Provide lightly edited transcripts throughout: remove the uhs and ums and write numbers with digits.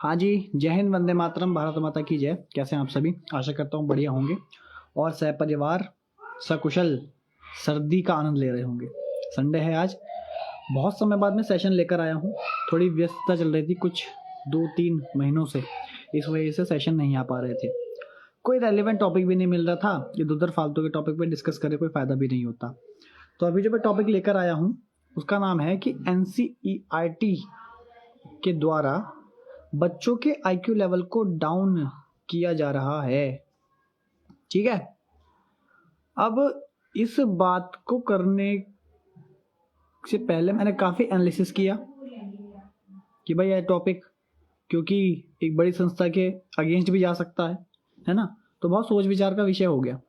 हाँ जी, जय हिंद, वंदे मातरम, भारत माता की जय। कैसे हैं आप सभी? आशा करता हूँ बढ़िया होंगे और सहपरिवार सकुशल सर्दी का आनंद ले रहे होंगे। संडे है आज, बहुत समय बाद मैं सेशन लेकर आया हूँ। थोड़ी व्यस्तता चल रही थी कुछ 2-3 महीनों से, इस वजह से सेशन नहीं आ पा रहे थे। कोई रेलिवेंट टॉपिक भी नहीं मिल रहा था, इधर उधर फालतू के टॉपिक पे डिस्कस करे कोई फ़ायदा भी नहीं होता। तो अभी जो मैं टॉपिक लेकर आया हूँ उसका नाम है कि NCERT के द्वारा बच्चों के IQ लेवल को डाउन किया जा रहा है। ठीक है, अब इस बात को करने से पहले मैंने काफ़ी एनालिसिस किया कि भाई यह टॉपिक क्योंकि एक बड़ी संस्था के अगेंस्ट भी जा सकता है ना, तो बहुत सोच विचार का विषय हो गया।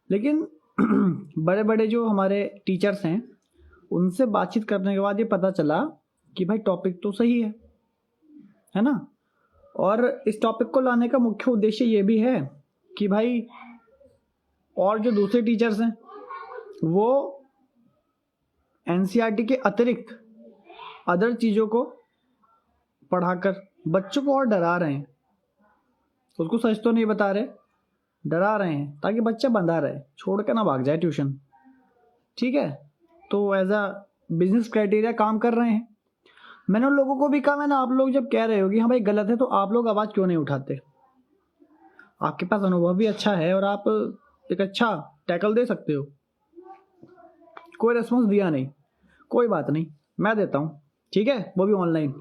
लेकिन बड़े बड़े जो हमारे टीचर्स हैं उनसे बातचीत करने के बाद ये पता चला कि भाई टॉपिक तो सही है ना। और इस टॉपिक को लाने का मुख्य उद्देश्य ये भी है कि भाई और जो दूसरे टीचर्स हैं वो NCERT के अतिरिक्त अदर चीज़ों को पढ़ाकर बच्चों को और डरा रहे हैं। उसको सच तो नहीं बता रहे, डरा रहे हैं ताकि बच्चा बंधा रहे, छोड़ के ना भाग जाए ट्यूशन। ठीक है, तो एज अ बिजनेस क्राइटेरिया काम कर रहे हैं। मैंने उन लोगों को भी कहा, मैंने आप लोग जब कह रहे हो कि हाँ भाई गलत है, तो आप लोग आवाज़ क्यों नहीं उठाते? आपके पास अनुभव भी अच्छा है और आप एक अच्छा टैकल दे सकते हो। कोई रिस्पॉन्स दिया नहीं, कोई बात नहीं, मैं देता हूँ, ठीक है, वो भी ऑनलाइन।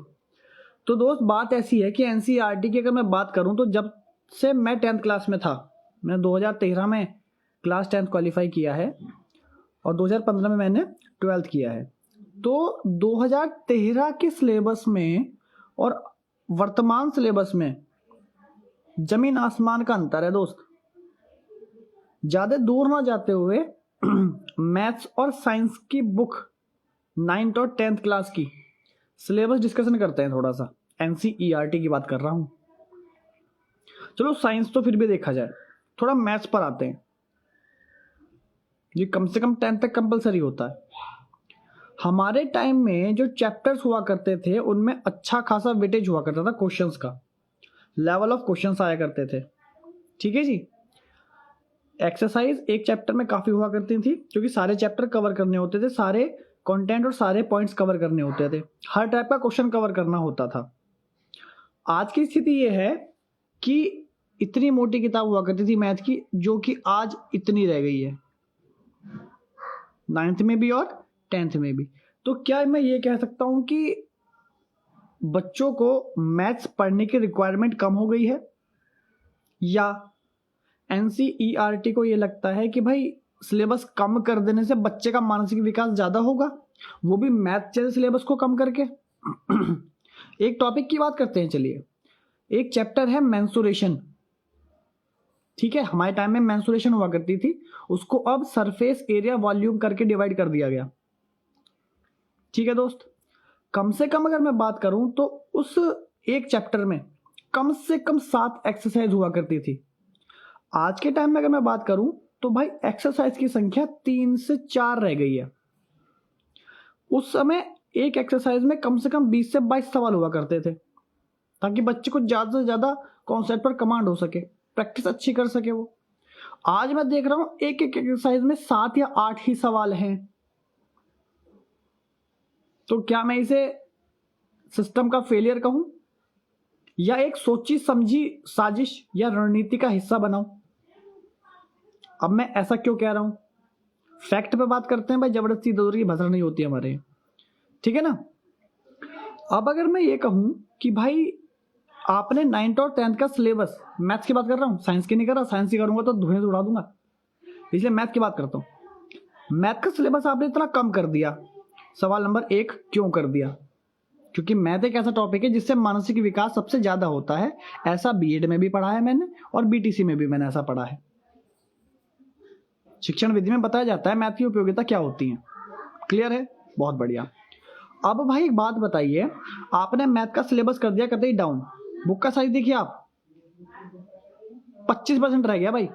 तो दोस्त बात ऐसी है कि NCERT की अगर मैं बात करूँ तो जब से मैं 10th क्लास में था, मैंने 2013 में क्लास 10th क्वालिफाई किया है और 2015 में मैंने 12th किया है। तो 2013 के सिलेबस में और वर्तमान सिलेबस में जमीन आसमान का अंतर है दोस्त। ज़्यादा दूर ना जाते हुए मैथ्स और साइंस की बुक 9th और 10th क्लास की सिलेबस डिस्कशन करते हैं। थोड़ा सा NCERT की बात कर रहा हूँ। चलो साइंस तो फिर भी देखा जाए, थोड़ा मैथ्स पर आते हैं। ये कम से कम 10th तक कंपलसरी होता है। हमारे टाइम में जो चैप्टर्स हुआ करते थे उनमें अच्छा खासा वेटेज हुआ करता था, क्वेश्चंस का लेवल ऑफ क्वेश्चंस आया करते थे। ठीक है जी, एक्सरसाइज एक चैप्टर में काफ़ी हुआ करती थी क्योंकि सारे चैप्टर कवर करने होते थे, सारे कंटेंट और सारे पॉइंट्स कवर करने होते थे, हर टाइप का क्वेश्चन कवर करना होता था। आज की स्थिति ये है कि इतनी मोटी किताब हुआ करती थी मैथ की, जो कि आज इतनी रह गई है, 9th में भी और 10th में भी। तो क्या मैं ये कह सकता हूँ कि बच्चों को मैथ्स पढ़ने की रिक्वायरमेंट कम हो गई है, या NCERT को ये लगता है कि भाई सिलेबस कम कर देने से बच्चे का मानसिक विकास ज़्यादा होगा, वो भी मैथ जैसे सिलेबस को कम करके? एक टॉपिक की बात करते हैं, चलिए। एक चैप्टर है मेंसुरेशन। ठीक है, हमारे टाइम में मेंसुरेशन हुआ करती थी, उसको अब सरफेस एरिया वॉल्यूम करके डिवाइड कर दिया गया। ठीक है दोस्त, कम से कम अगर मैं बात करूं तो उस एक चैप्टर में कम से कम 7 एक्सरसाइज हुआ करती थी। आज के टाइम में अगर मैं बात करूं तो भाई एक्सरसाइज की संख्या 3 से 4 रह गई है। उस समय एक एक्सरसाइज में कम से कम 20 से 22 सवाल हुआ करते थे, ताकि बच्चे को ज़्यादा से ज़्यादा कॉन्सेप्ट पर कमांड हो सके, प्रैक्टिस अच्छी कर सके वो। आज मैं देख रहा हूं एक एक एक्सरसाइज में 7 या 8 ही सवाल हैं। तो क्या मैं इसे सिस्टम का फेलियर कहूं, या एक सोची समझी साजिश या रणनीति का हिस्सा बनाऊं? अब मैं ऐसा क्यों कह रहा हूं? फैक्ट पे बात करते हैं भाई, जबरदस्ती दूर की भसड़ नहीं होती हमारे, ठीक है ना। अब अगर मैं ये कहूं कि भाई आपने 9th और 10th का सिलेबस, मैथ्स की बात कर रहा हूं, साइंस की नहीं कर रहा, साइंस की करूंगा तो धुएं उड़ा दूंगा, इसलिए मैथ की बात करता हूं। मैथ का सिलेबस आपने इतना कम कर दिया, सवाल नंबर 1 क्यों कर दिया? क्योंकि मैथ एक ऐसा टॉपिक है जिससे मानसिक विकास सबसे ज्यादा होता है। ऐसा B.Ed में भी पढ़ा है मैंने और BTC में भी मैंने ऐसा पढ़ा है। शिक्षण विधि में बताया जाता है मैथ की उपयोगिता क्या होती है। क्लियर है? बहुत बढ़िया। अब भाई एक बात बताइए, आपने मैथ का सिलेबस कर दिया करते ही डाउन, बुक का साइज देखिए आप, 25% रह गया भाई,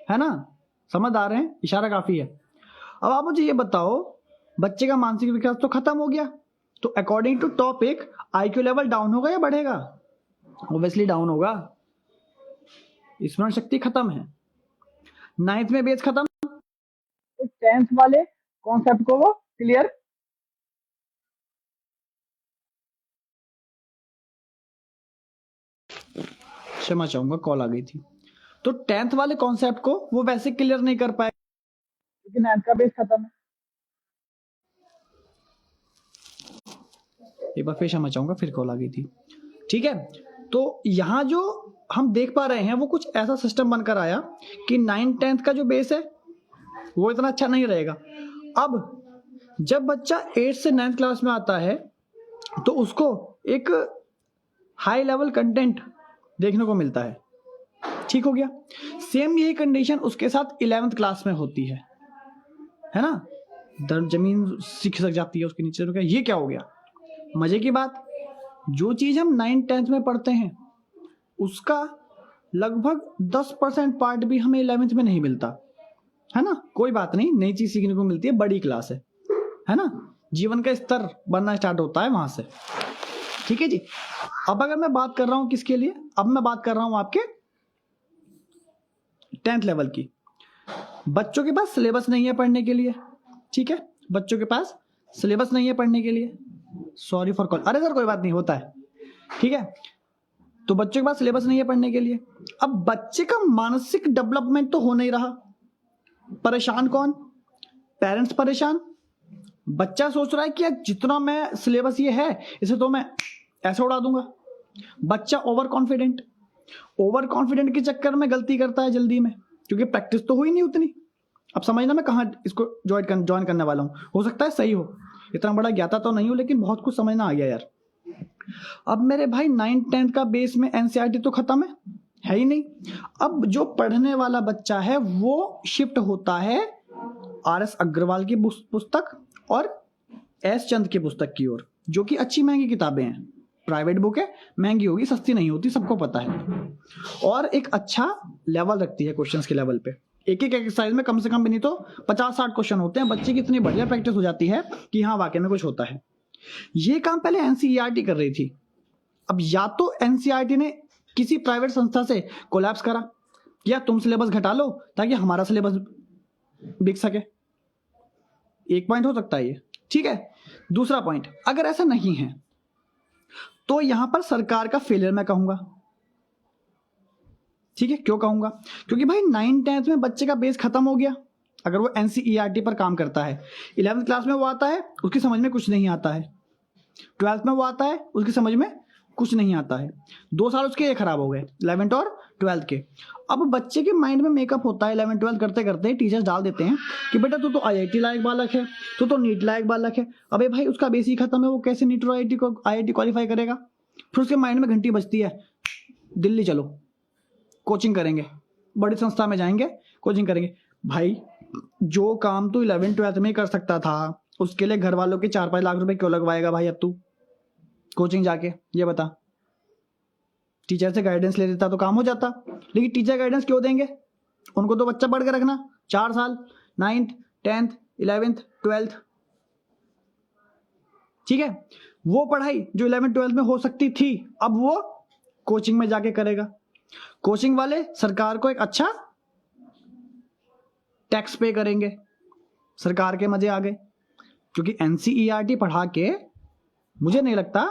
है ना। समझ आ रहे हैं? इशारा काफी है। अब आप मुझे ये बताओ, बच्चे का मानसिक विकास तो खत्म हो गया, तो according to topic IQ level down होगा या बढ़ेगा? ऑब्वियसली डाउन होगा, स्मरण शक्ति खत्म है। 9th में बेस खत्म, तो 10th वाले कॉन्सेप्ट को वो क्लियर क्षमा चाहूंगा, कॉल आ गई थी। तो 10th वाले कॉन्सेप्ट को वो वैसे क्लियर नहीं कर पाए क्योंकि 9th का बेस खत्म है। एक बार फिर क्षमा चाहूंगा, फिर कॉल आ गई थी। ठीक है, तो यहां जो हम देख पा रहे हैं वो कुछ ऐसा सिस्टम बनकर आया कि 9th 10th का जो बेस है वो इतना अच्छा नहीं रहेगा। अब जब बच्चा 8th से 9th क्लास में आता है तो उसको एक हाई लेवल कंटेंट देखने को मिलता है। ठीक हो गया। सेम यही कंडीशन उसके साथ 11th क्लास में होती है ना? जमीन सिखक जाती है उसके नीचे। तो ये क्या हो गया? मजे की बात, जो चीज हम 9th 10th में पढ़ते हैं उसका लगभग 10% पार्ट भी हमें 11th में नहीं मिलता है ना? कोई बात नहीं, नई चीज सीखने को मिलती है, बड़ी क्लास है ना? जीवन का स्तर बनना स्टार्ट होता है वहां से। ठीक है जी। अब अगर मैं बात कर रहा हूं किसके लिए, अब मैं बात कर रहा हूं आपके 10th लेवल की। बच्चों के पास सिलेबस नहीं है पढ़ने के लिए। ठीक है, बच्चों के पास सिलेबस नहीं है पढ़ने के लिए। सॉरी फॉर कॉल, अरे सर कोई बात नहीं, होता है। ठीक है, तो बच्चों के पास सिलेबस नहीं है पढ़ने के लिए। अब बच्चे का मानसिक डेवलपमेंट तो हो नहीं रहा। परेशान कौन? पेरेंट्स परेशान। बच्चा सोच रहा है कि यार जितना मैं सिलेबस ये है इसे तो मैं ऐसे उड़ा दूंगा। बच्चा ओवर कॉन्फिडेंट के चक्कर में गलती करता है जल्दी में, क्योंकि प्रैक्टिस तो हुई नहीं उतनी। अब समझना मैं कहाँ इसको ज्वाइन करने वाला हूं। हो सकता है सही हो, इतना बड़ा ज्ञाता तो नहीं हो, लेकिन बहुत कुछ समझना आ गया यार। अब मेरे भाई 9th 10th का बेस में एनसीईआरटी तो खत्म है ही नहीं। अब जो पढ़ने वाला बच्चा है वो शिफ्ट होता है आर.एस. अग्रवाल की पुस्तक और एस चंद की पुस्तक की ओर, जो कि अच्छी महंगी किताबें हैं। प्राइवेट बुक है, महंगी होगी, सस्ती नहीं होती, सबको पता है। और एक अच्छा लेवल रखती है क्वेश्चंस के लेवल पे। एक एक एक्सरसाइज में कम से कम भी नहीं तो 50-60 क्वेश्चन होते हैं। बच्चे की इतनी बढ़िया प्रैक्टिस हो जाती है कि हाँ वाकई में कुछ होता है। ये काम पहले एनसीईआरटी कर रही थी। अब या तो एनसीईआरटी ने किसी प्राइवेट संस्था से कोलैप्स करा, या तुम सिलेबस घटा लो ताकि हमारा सिलेबस बिक सके। एक पॉइंट हो सकता है ये। ठीक है, दूसरा पॉइंट, अगर ऐसा नहीं है तो यहां पर सरकार का फेलियर मैं कहूंगा। ठीक है, क्यों कहूंगा? क्योंकि भाई 9th 10th में बच्चे का बेस खत्म हो गया। अगर वो एनसीईआरटी पर काम करता है, 11th क्लास में वो आता है, उसकी समझ में कुछ नहीं आता है। 12th में वो आता है, उसकी समझ में कुछ नहीं आता है। 2 साल उसके ये खराब हो गए, 11th और 12th के। अब बच्चे के माइंड में मेकअप होता है 11th 12th करते करते टीचर्स डाल देते हैं कि बेटा तू तो आईआईटी लायक बालक है, तू तो नीट लायक बालक है। अबे भाई उसका बेस ही खत्म है, वो कैसे नीट और आईआईटी क्वालिफाई करेगा? फिर उसके माइंड में घंटी बजती है, दिल्ली चलो कोचिंग करेंगे, बड़ी संस्था में जाएंगे कोचिंग करेंगे। भाई जो काम तू 11th 12th में कर सकता था उसके लिए घर वालों के 4-5 लाख रुपए क्यों लगवाएगा भाई अब तू कोचिंग जाके? ये बता। टीचर से गाइडेंस ले लेता तो काम हो जाता, लेकिन टीचर गाइडेंस क्यों देंगे? उनको तो बच्चा पढ़ के रखना 4 साल, 9th 10th 11th 12th। ठीक है, वो पढ़ाई जो 11th 12th में हो सकती थी अब वो कोचिंग में जाके करेगा। कोचिंग वाले सरकार को एक अच्छा टैक्स पे करेंगे, सरकार के मजे आ गए। क्योंकि एनसीईआरटी पढ़ा के मुझे नहीं लगता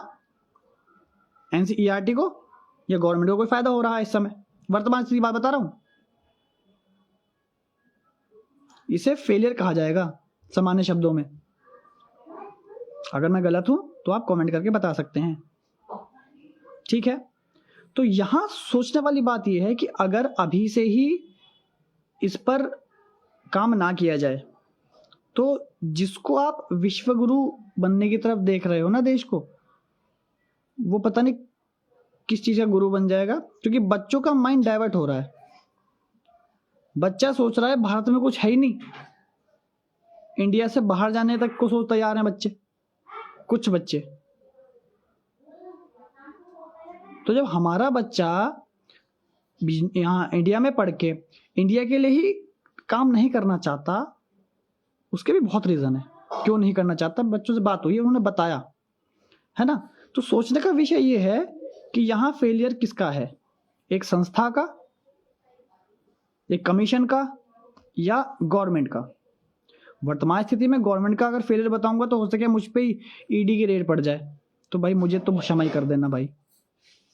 एनसीईआरटी को या गवर्नमेंट को कोई फायदा हो रहा है इस समय। वर्तमान स्थिति बात बता रहा हूं, इसे फेलियर कहा जाएगा सामान्य शब्दों में। अगर मैं गलत हूं तो आप कमेंट करके बता सकते हैं। ठीक है, तो यहां सोचने वाली बात यह है कि अगर अभी से ही इस पर काम ना किया जाए तो जिसको आप विश्वगुरु बनने की तरफ देख रहे हो ना देश को, वो पता नहीं किस चीज का गुरु बन जाएगा। क्योंकि बच्चों का माइंड डाइवर्ट हो रहा है। बच्चा सोच रहा है भारत में कुछ है ही नहीं, इंडिया से बाहर जाने तक को सोच तैयार हैं बच्चे, कुछ बच्चे। तो जब हमारा बच्चा यहाँ इंडिया में पढ़ के इंडिया के लिए ही काम नहीं करना चाहता, उसके भी बहुत रीजन है क्यों नहीं करना चाहता। बच्चों से बात हुई, उन्होंने बताया है ना। तो सोचने का विषय ये है कि यहाँ फेलियर किसका है, एक संस्था का, एक कमीशन का, या गवर्नमेंट का। वर्तमान स्थिति में गवर्नमेंट का अगर फेलियर बताऊंगा तो हो सके मुझ पे ही ईडी की रेड पड़ जाए, तो भाई मुझे तो क्षमा ही कर देना भाई।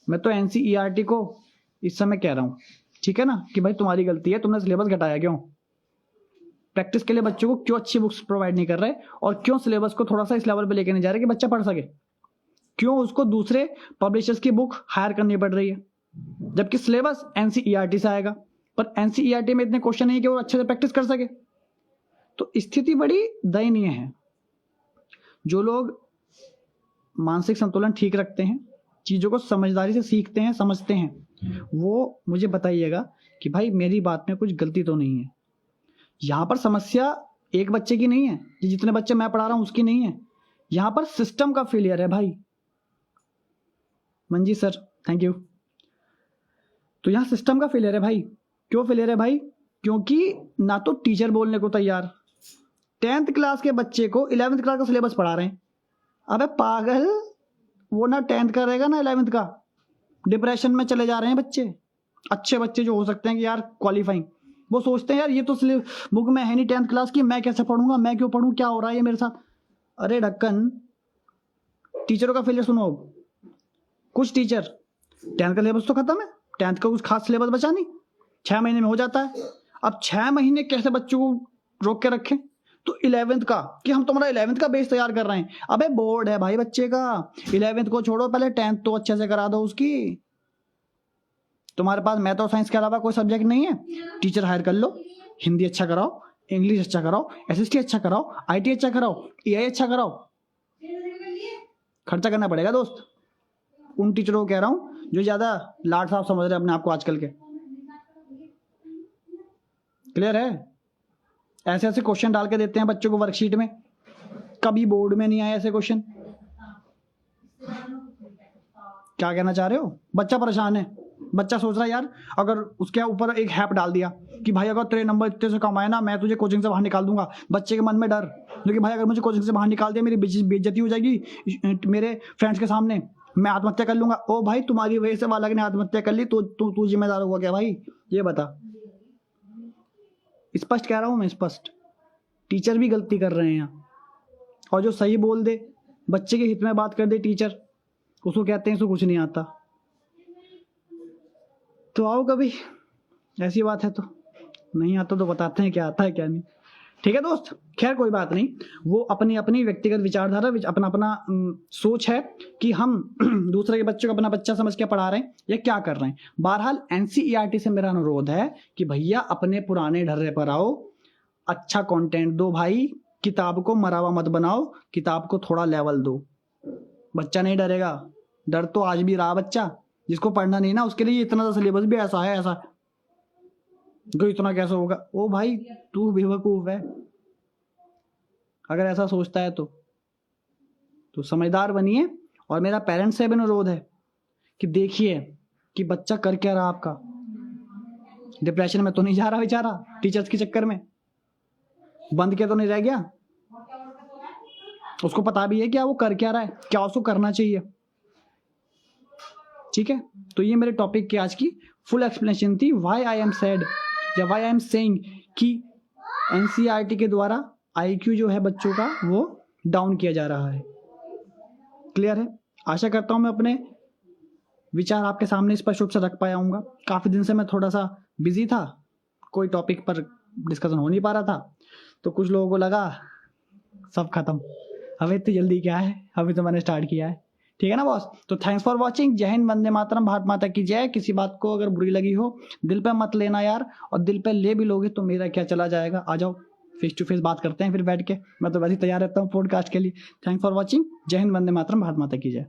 मैं तो एनसीईआरटी को इस समय कह रहा हूँ, ठीक है ना, कि भाई तुम्हारी गलती है, तुमने सिलेबस घटाया क्यों, प्रैक्टिस के लिए बच्चों को क्यों अच्छी बुक्स प्रोवाइड नहीं कर रहे, और क्यों सिलेबस को थोड़ा सा इस लेवल पे लेके नहीं जा रहे कि बच्चा पढ़ सके, क्यों उसको दूसरे पब्लिशर्स की बुक हायर करनी पड़ रही है, जबकि सिलेबस एनसीईआरटी से आएगा, पर एनसीईआरटी में इतने क्वेश्चन नहीं कि वो अच्छे से प्रैक्टिस कर सके। तो स्थिति बड़ी दयनीय है। जो लोग मानसिक संतुलन ठीक रखते हैं, चीज़ों को समझदारी से सीखते हैं, समझते हैं, वो मुझे बताइएगा कि भाई मेरी बात में कुछ गलती तो नहीं है। यहाँ पर समस्या एक बच्चे की नहीं है, जितने बच्चे मैं पढ़ा रहा हूँ उसकी नहीं है, यहाँ पर सिस्टम का फेलियर है भाई। मंजी सर थैंक यू। तो यहाँ सिस्टम का फेलियर है भाई। क्यों फेलियर है भाई? क्योंकि ना तो टीचर बोलने को तैयार, 10th क्लास के बच्चे को 11th क्लास का सिलेबस पढ़ा रहे हैं। अबे पागल, वो ना 10th का रहेगा ना 11th का। डिप्रेशन में चले जा रहे हैं बच्चे, अच्छे बच्चे जो हो सकते हैं कि यार क्वालिफाइंग, वो सोचते हैं यार ये तो बुक में है नहीं 10th क्लास की, मैं कैसे पढ़ूंगा, मैं क्यों पढ़ूं, क्या हो रहा है ये मेरे साथ। अरे ढक्कन, टीचरों का फेलियर सुनो। कुछ टीचर 10th का सिलेबस तो खत्म है, 10th का कुछ खास सिलेबस बचा नहीं, 6 महीने में हो जाता है। अब 6 महीने कैसे बच्चों को रोक के रखें? तो 11th का कि हम तुम्हारा 11th का बेस तैयार कर रहे हैं। अबे बोर्ड है भाई बच्चे का, 11th को छोड़ो, पहले 10th तो अच्छे से करा दो उसकी। तुम्हारे पास मैथ और साइंस के अलावा कोई सब्जेक्ट नहीं है, टीचर हायर कर लो, हिंदी अच्छा कराओ, इंग्लिश अच्छा कराओ, एसएसटी अच्छा कराओ, आईटी अच्छा कराओ, एआई अच्छा कराओ। खर्चा करना पड़ेगा दोस्त। उन टीचरों को कह रहा हूं जो ज्यादा लाड साहब समझ रहे हैं अपने आप को आजकल के। क्लियर है? ऐसे ऐसे क्वेश्चन डाल के देते हैं बच्चों को वर्कशीट में, कभी बोर्ड में नहीं आए ऐसे क्वेश्चन। क्या कहना चाह रहे हो? बच्चा परेशान है, बच्चा सोच रहा है यार अगर उसके ऊपर एक हैप डाल दिया कि भाई अगर तेरे नंबर इतने से कम आए ना, मैं तुझे कोचिंग से बाहर निकाल दूंगा। बच्चे के मन में डर, क्योंकि भाई अगर मुझे कोचिंग से बाहर निकाल दिया मेरी बेइज्जती हो जाएगी मेरे फ्रेंड्स के सामने, मैं आत्महत्या कर लूंगा। ओ भाई तुम्हारी वजह से वाला ने आत्महत्या कर ली, तो तू जिम्मेदार होगा क्या भाई? ये बता। स्पष्ट कह रहा हूं मैं, स्पष्ट। टीचर भी गलती कर रहे हैं यहाँ, और जो सही बोल दे, बच्चे के हित में बात कर दे टीचर, उसको कहते हैं इसको कुछ नहीं आता। तो आओ कभी, ऐसी बात है तो, नहीं आता तो बताते हैं क्या आता है क्या नहीं। ठीक है दोस्त, खैर कोई बात नहीं, वो अपनी अपनी व्यक्तिगत विचारधारा, अपना अपना सोच है कि हम दूसरे के बच्चों को अपना बच्चा समझ के पढ़ा रहे हैं या क्या कर रहे हैं। बहरहाल एनसीईआरटी से मेरा अनुरोध है कि भैया अपने पुराने ढर्रे पर आओ, अच्छा कंटेंट दो भाई, किताब को मरावा मत बनाओ, किताब को थोड़ा लेवल दो। बच्चा नहीं डरेगा, डर तो आज भी रहा बच्चा, जिसको पढ़ना नहीं ना उसके लिए इतना सिलेबस भी ऐसा है, ऐसा तो इतना कैसे होगा। ओ भाई तू बेवकूफ है अगर ऐसा सोचता है तो समझदार बनिए। और मेरा पेरेंट्स से भी अनुरोध है कि देखिए कि बच्चा कर क्या रहा आपका, डिप्रेशन में तो नहीं जा रहा बेचारा टीचर्स के चक्कर में, बंद के तो नहीं रह गया, उसको पता भी है क्या वो कर क्या रहा है, क्या उसको करना चाहिए। ठीक है, तो ये मेरे टॉपिक की आज की फुल एक्सप्लेनेशन थी, व्हाई आई एम सैड या व्हाई आई एम सेइंग कि एनसीईआरटी के द्वारा आईक्यू जो है बच्चों का वो डाउन किया जा रहा है। क्लियर है? आशा करता हूं मैं अपने विचार आपके सामने स्पष्ट रूप से रख पाया हूँगा। काफ़ी दिन से मैं थोड़ा सा बिजी था, कोई टॉपिक पर डिस्कशन हो नहीं पा रहा था, तो कुछ लोगों को लगा सब खत्म, अभी इतनी जल्दी क्या है, अभी तो मैंने स्टार्ट किया है। ठीक है ना बॉस? तो थैंक्स फॉर वॉचिंग। जय हिंद, वंदे मातरम, भारत माता की जय। किसी बात को अगर बुरी लगी हो दिल पे मत लेना यार, और दिल पे ले भी लोगे तो मेरा क्या चला जाएगा। आ जाओ फेस टू फेस बात करते हैं फिर बैठ के, मैं तो वैसे ही तैयार रहता हूँ पॉडकास्ट के लिए। Thanks for watching. जय हिंद, वंदे मातरम, भारत माता की जय।